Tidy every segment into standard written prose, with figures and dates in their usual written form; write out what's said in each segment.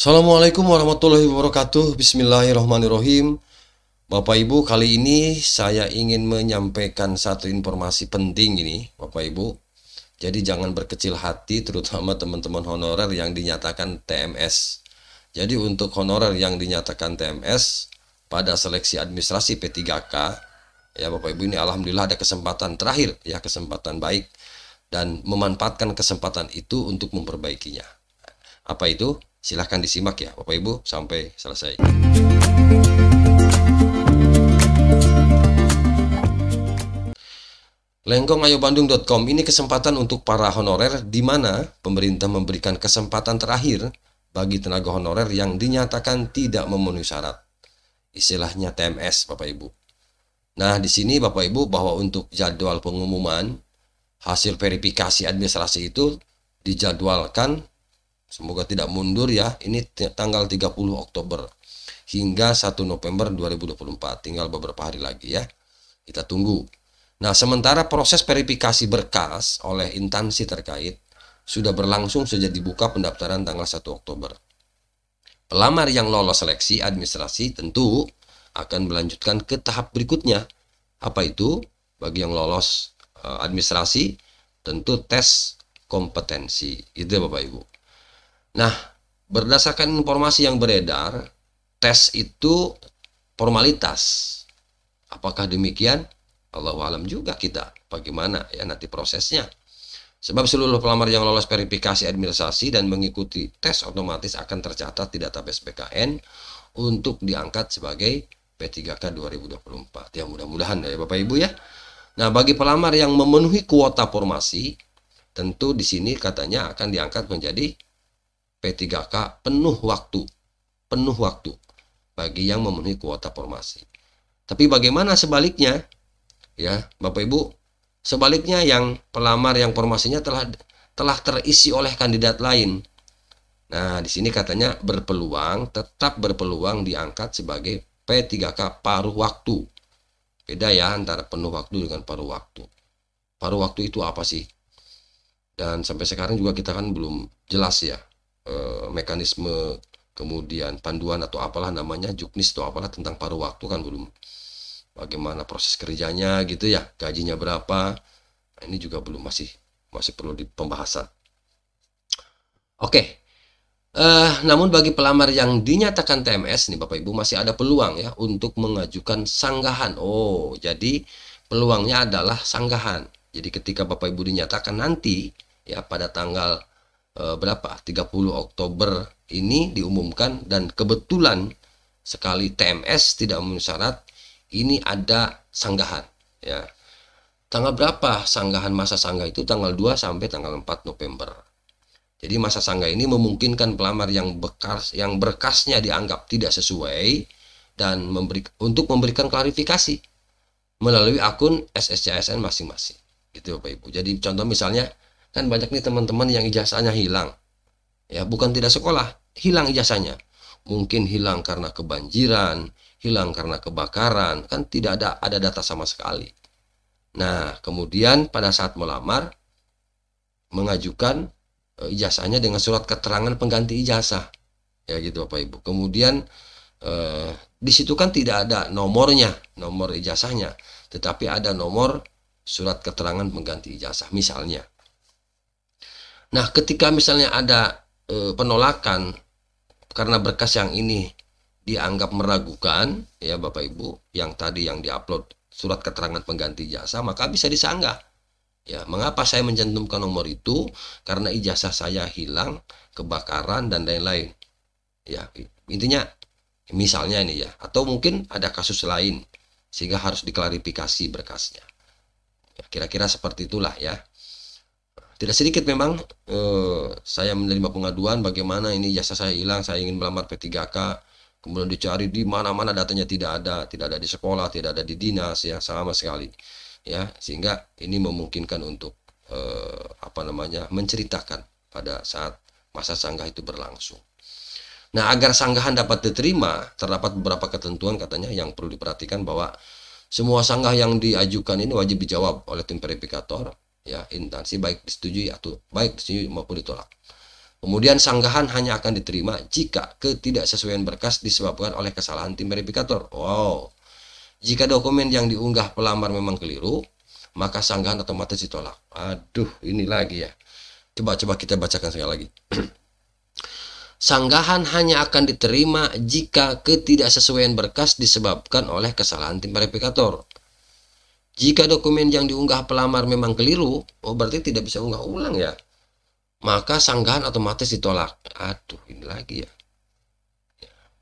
Assalamualaikum warahmatullahi wabarakatuh. Bismillahirrahmanirrahim. Bapak Ibu, kali ini saya ingin menyampaikan satu informasi penting ini, Bapak Ibu. Jadi jangan berkecil hati, terutama teman-teman honorer yang dinyatakan TMS. Jadi untuk honorer yang dinyatakan TMS pada seleksi administrasi P3K, ya Bapak Ibu, ini alhamdulillah ada kesempatan terakhir, ya kesempatan baik, dan memanfaatkan kesempatan itu untuk memperbaikinya. Apa itu? Silahkan disimak ya Bapak Ibu sampai selesai. Lengkongayobandung.com ini kesempatan untuk para honorer di mana pemerintah memberikan kesempatan terakhir bagi tenaga honorer yang dinyatakan tidak memenuhi syarat. Istilahnya TMS Bapak Ibu. Nah, di sini Bapak Ibu bahwa untuk jadwal pengumuman hasil verifikasi administrasi itu dijadwalkan, semoga tidak mundur ya, ini tanggal 30 Oktober hingga 1 November 2024, tinggal beberapa hari lagi ya, kita tunggu. Nah, sementara proses verifikasi berkas oleh instansi terkait sudah berlangsung sejak dibuka pendaftaran tanggal 1 Oktober. Pelamar yang lolos seleksi administrasi tentu akan melanjutkan ke tahap berikutnya. Apa itu? Bagi yang lolos administrasi tentu tes kompetensi, itu ya Bapak Ibu. Nah, berdasarkan informasi yang beredar, tes itu formalitas. Apakah demikian? Allahu alam juga kita. Bagaimana ya nanti prosesnya? Sebab seluruh pelamar yang lolos verifikasi administrasi dan mengikuti tes otomatis akan tercatat di database BKN untuk diangkat sebagai P3K 2024. Ya mudah-mudahan ya Bapak Ibu ya. Nah, bagi pelamar yang memenuhi kuota formasi, tentu di sini katanya akan diangkat menjadi P3K penuh waktu bagi yang memenuhi kuota formasi. Tapi bagaimana sebaliknya? Ya, Bapak Ibu, sebaliknya yang pelamar yang formasinya telah terisi oleh kandidat lain. Nah, di sini katanya tetap berpeluang diangkat sebagai P3K paruh waktu. Beda ya antara penuh waktu dengan paruh waktu. Paruh waktu itu apa sih? Dan sampai sekarang juga kita kan belum jelas ya mekanisme, kemudian panduan atau apalah namanya, juknis atau apalah tentang paruh waktu kan belum, bagaimana proses kerjanya gitu ya, gajinya berapa, nah, ini juga belum, masih perlu di pembahasan. Oke, namun bagi pelamar yang dinyatakan TMS nih Bapak Ibu masih ada peluang ya untuk mengajukan sanggahan. Oh, jadi peluangnya adalah sanggahan. Jadi ketika Bapak Ibu dinyatakan nanti ya pada tanggal berapa 30 Oktober ini diumumkan dan kebetulan sekali TMS tidak memenuhi syarat, ini ada sanggahan ya. Tanggal berapa sanggahan? Masa sanggah itu tanggal 2 sampai tanggal 4 November. Jadi masa sanggah ini memungkinkan pelamar yang berkasnya dianggap tidak sesuai dan untuk memberikan klarifikasi melalui akun SSCSN masing-masing gitu Bapak Ibu. Jadi contoh misalnya, kan banyak nih teman-teman yang ijazahnya hilang. Ya, bukan tidak sekolah, hilang ijazahnya. Mungkin hilang karena kebanjiran, hilang karena kebakaran, kan tidak ada data sama sekali. Nah, kemudian pada saat melamar mengajukan ijazahnya dengan surat keterangan pengganti ijazah. Ya gitu Bapak Ibu. Kemudian di situ kan tidak ada nomornya, nomor ijazahnya, tetapi ada nomor surat keterangan pengganti ijazah misalnya. Nah, ketika misalnya ada penolakan karena berkas yang ini dianggap meragukan, ya Bapak Ibu, yang tadi yang diupload surat keterangan pengganti ijazah, maka bisa disanggah. Ya, mengapa saya mencantumkan nomor itu? Karena ijazah saya hilang, kebakaran dan lain-lain. Ya, intinya misalnya ini ya, atau mungkin ada kasus lain sehingga harus diklarifikasi berkasnya. Ya, kira-kira seperti itulah ya. Tidak sedikit memang saya menerima pengaduan bagaimana ini jasa saya hilang, saya ingin melamar P3K, kemudian dicari di mana-mana datanya tidak ada di sekolah, tidak ada di dinas ya sama sekali. Ya, sehingga ini memungkinkan untuk menceritakan pada saat masa sanggah itu berlangsung. Nah, agar sanggahan dapat diterima, terdapat beberapa ketentuan katanya yang perlu diperhatikan, bahwa semua sanggah yang diajukan ini wajib dijawab oleh tim verifikator ya instansi, baik disetujui maupun ditolak. Kemudian sanggahan hanya akan diterima jika ketidaksesuaian berkas disebabkan oleh kesalahan tim verifikator. Wow. Jika dokumen yang diunggah pelamar memang keliru, maka sanggahan otomatis ditolak. Aduh, ini lagi ya. Coba kita bacakan sekali lagi. Sanggahan hanya akan diterima jika ketidaksesuaian berkas disebabkan oleh kesalahan tim verifikator. Jika dokumen yang diunggah pelamar memang keliru, oh berarti tidak bisa unggah ulang ya. Maka sanggahan otomatis ditolak. Aduh, ini lagi ya.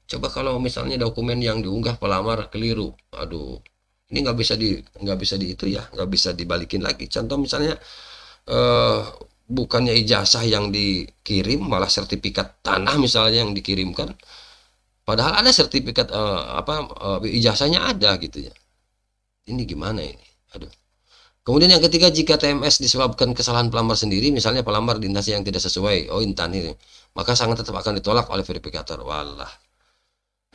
Coba kalau misalnya dokumen yang diunggah pelamar keliru, aduh, ini nggak bisa di itu ya, nggak bisa dibalikin lagi. Contoh misalnya bukannya ijazah yang dikirim, malah sertifikat tanah misalnya yang dikirimkan, padahal ada sertifikat ijazahnya ada gitu ya. Ini gimana ini? Aduh. Kemudian yang ketiga, jika TMS disebabkan kesalahan pelamar sendiri, misalnya pelamar di instansi yang tidak sesuai, oh intan ini, maka sangat tetap akan ditolak oleh verifikator. Walah,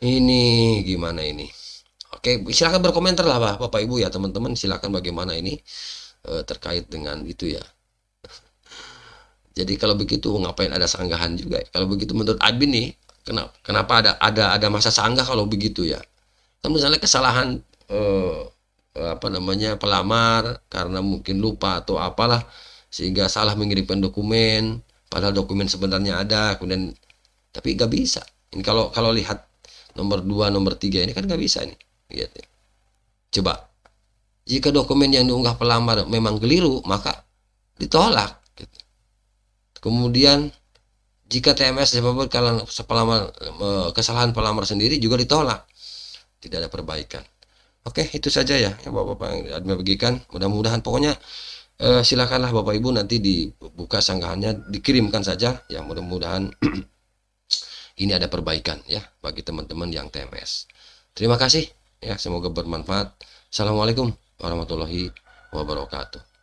ini gimana ini? Oke, silahkan berkomentar lah Bapak Ibu ya teman-teman, silahkan bagaimana ini terkait dengan itu ya. Jadi kalau begitu ngapain ada sanggahan juga? Kalau begitu menurut admin nih, kenapa ada masa sanggah kalau begitu ya? Kan misalnya kesalahan pelamar karena mungkin lupa atau apalah sehingga salah mengirimkan dokumen, padahal dokumen sebenarnya ada, kemudian tapi nggak bisa. Ini kalau lihat nomor 2, nomor 3 ini kan nggak bisa nih. Lihat ya. Coba jika dokumen yang diunggah pelamar memang keliru, maka ditolak gitu. Kemudian jika TMS disebabkan kesalahan pelamar sendiri juga ditolak, tidak ada perbaikan. Oke, itu saja ya yang Bapak-Bapak yang admin bagikan. Mudah-mudahan pokoknya silakanlah Bapak Ibu nanti dibuka sanggahannya, dikirimkan saja ya, mudah-mudahan ini ada perbaikan ya bagi teman-teman yang TMS. Terima kasih ya, semoga bermanfaat. Assalamualaikum warahmatullahi wabarakatuh.